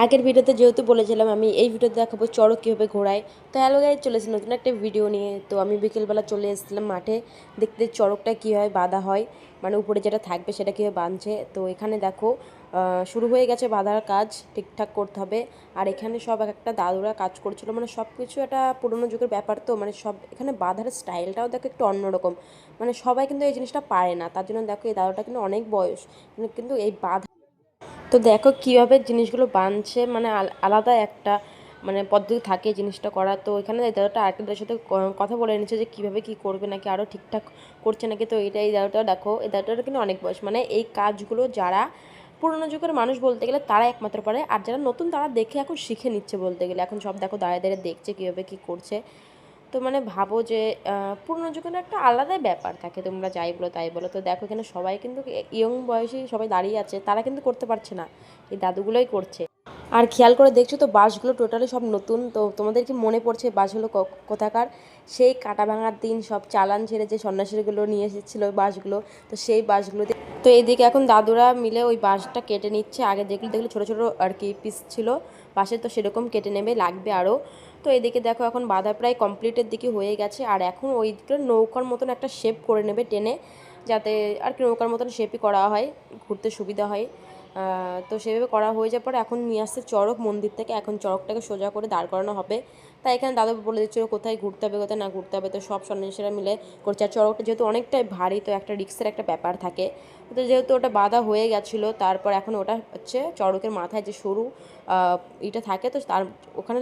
আগের ভিডিওতে যেহেতু বলেছিলাম আমি এই ভিডিওতে দেখাবো চড়ক কীভাবে ঘোরায়। তো হ্যালো গাইস, চলে এসেছি নতুন একটা ভিডিও নিয়ে। তো আমি বিকেলবেলা চলে এসেছিলাম মাঠে দেখতে চড়কটা কীভাবে বাঁধা হয়, মানে উপরে যেটা থাকবে সেটা কীভাবে বাঁধছে। তো এখানে দেখো শুরু হয়ে গেছে বাঁধার কাজ, ঠিকঠাক করতে হবে। আর এখানে সব একটা দাদুরা কাজ করছিল, মানে সব কিছু একটা পুরোনো যুগের ব্যাপার। তো মানে সব এখানে বাঁধার স্টাইলটাও দেখো একটু অন্যরকম, মানে সবাই কিন্তু এই জিনিসটা পারে না। তার জন্য দেখো এই দাদুটা কিন্তু অনেক বয়স, কিন্তু এই বাঁধা। তো দেখো কীভাবে জিনিসগুলো বানছে, মানে আলাদা একটা মানে পদ্ধতি থাকে জিনিসটা করা। তো এখানে দাদাটা আরেকটাদের সাথে কথা বলে নিচ্ছে যে কীভাবে কী করবে, নাকি আরও ঠিকঠাক করছে নাকি। তো এই দাদাটা দেখো, এই দাদাটা কিন্তু অনেক বয়স, মানে এই কাজগুলো যারা পুরোনো যুগের মানুষ বলতে গেলে তারা একমাত্র পারে, আর যারা নতুন তারা দেখে এখন শিখে নিচ্ছে বলতে গেলে। এখন সব দেখো দাঁড়িয়ে দাঁড়িয়ে দেখছে কীভাবে কী করছে। তো মানে ভাবো যে পুরোনো যুগের একটা আলাদাই ব্যাপার থাকে, তোমরা যাই বলো তাই বলো। তো দেখো এখানে সবাই কিন্তু ইয়ং বয়সী সবাই দাঁড়িয়ে আছে, তারা কিন্তু করতে পারছে না, এই দাদুগুলোই করছে। আর খেয়াল করে দেখছো তো বাসগুলো টোটালি সব নতুন। তো তোমাদের কি মনে পড়ছে বাসগুলো কোথাকার? সেই কাটা ভাঙার দিন সব চালান ছেড়ে যে সন্ন্যাসীগুলো নিয়ে এসেছিলো ওই বাসগুলো, তো সেই বাসগুলোতে। তো এইদিকে এখন দাদুরা মিলে ওই বাঁশটা কেটে নিচ্ছে। আগে দেখলে ছোটো ছোটো আর কি পিস ছিল বাঁশের, তো সেরকম কেটে নেবে, লাগবে আরও। তো এদিকে দেখো এখন বাঁধা প্রায় কমপ্লিটের দিকে হয়ে গেছে। আর এখন ওই দিকে নৌকার মতন একটা শেপ করে নেবে টেনে, যাতে আর কি নৌকার মতন শেপই করা হয়, ঘুরতে সুবিধা হয়। তো সেভাবে করা হয়ে যাওয়ার পর এখন নিয়ে আসছে চড়ক মন্দির থেকে। এখন চড়কটাকে সোজা করে দাঁড় করানো হবে। তাই এখানে দাদু বলে দিচ্ছিলো কোথায় ঘুরতে হবে কোথায় না ঘুরতে হবে। তো সব সন্ন্যাসীরা মিলে করছে। আর চড়কটা যেহেতু অনেকটাই ভারী, তো একটা রিক্সের একটা ব্যাপার থাকে। তো যেহেতু ওটা বাঁধা হয়ে গেছিলো, তারপর এখন ওটা হচ্ছে চড়কের মাথায় যে সরু এটা থাকে, তো তার ওখানে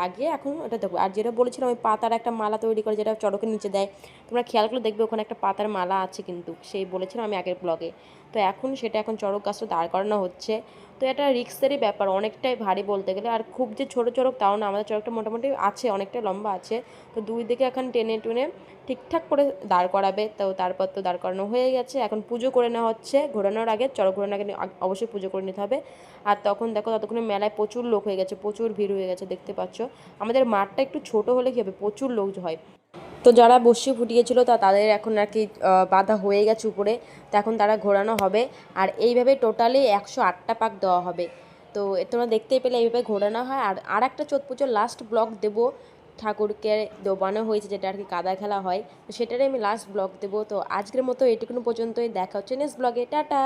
লাগিয়ে এখন ওটা দেখো। আর যেটা বলেছিলাম ওই পাতার একটা মালা তৈরি করে যেটা চড়কের নিচে দেয়, তোমরা খেয়াল করে দেখবে ওখানে একটা পাতার মালা আছে কিন্তু, সেই বলেছিলাম আমি আগের ব্লগে। তো এখন সেটা এখন চড়ক গাছটা দাঁড় করানো হচ্ছে। তো এটা রিক্সেরই ব্যাপার, অনেকটাই ভারী বলতে গেলে। আর খুব যে ছোটো চড়ক তাও না, আমাদের চড়কটা মোটামুটি আছে, অনেকটাই লম্বা আছে। তো দুই দিকে এখন টেনে টুনে ঠিকঠাক করে দাঁড় করাবে। তো তারপর তো দাঁড় করানো হয়ে গেছে, এখন পুজো করে নেওয়া হচ্ছে। ঘোরানোর আগে চড়ক ঘোরানোর আগে অবশ্যই পুজো করে নিতে হবে। আর তখন দেখো ততক্ষণে মেলায় প্রচুর লোক হয়ে গেছে, প্রচুর ভিড় হয়ে গেছে, দেখতে পাচ্ছ। আমাদের মাঠটা একটু ছোট হলে কী হবে, প্রচুর লোক হয়। তো যারা বসি ফুটিয়েছিল তাদের এখন আর কি বাধা হয়ে গেছে উপরে, তো এখন তারা ঘোরানো হবে। আর এইভাবে টোটালি 108টা পাক দেওয়া হবে। তো তোমরা দেখতেই পেলে এইভাবে ঘোরানো হয়। আর একটা চোট পুজোর লাস্ট ব্লগ দেবো, ঠাকুরকে দোবানো হয়েছে যেটা আর কি কাদা খেলা হয়, তো সেটারই আমি লাস্ট ব্লগ দেবো। তো আজকের মতো এটুকুনো পর্যন্তই, দেখা হচ্ছে নেক্সট ব্লগে, টাটা।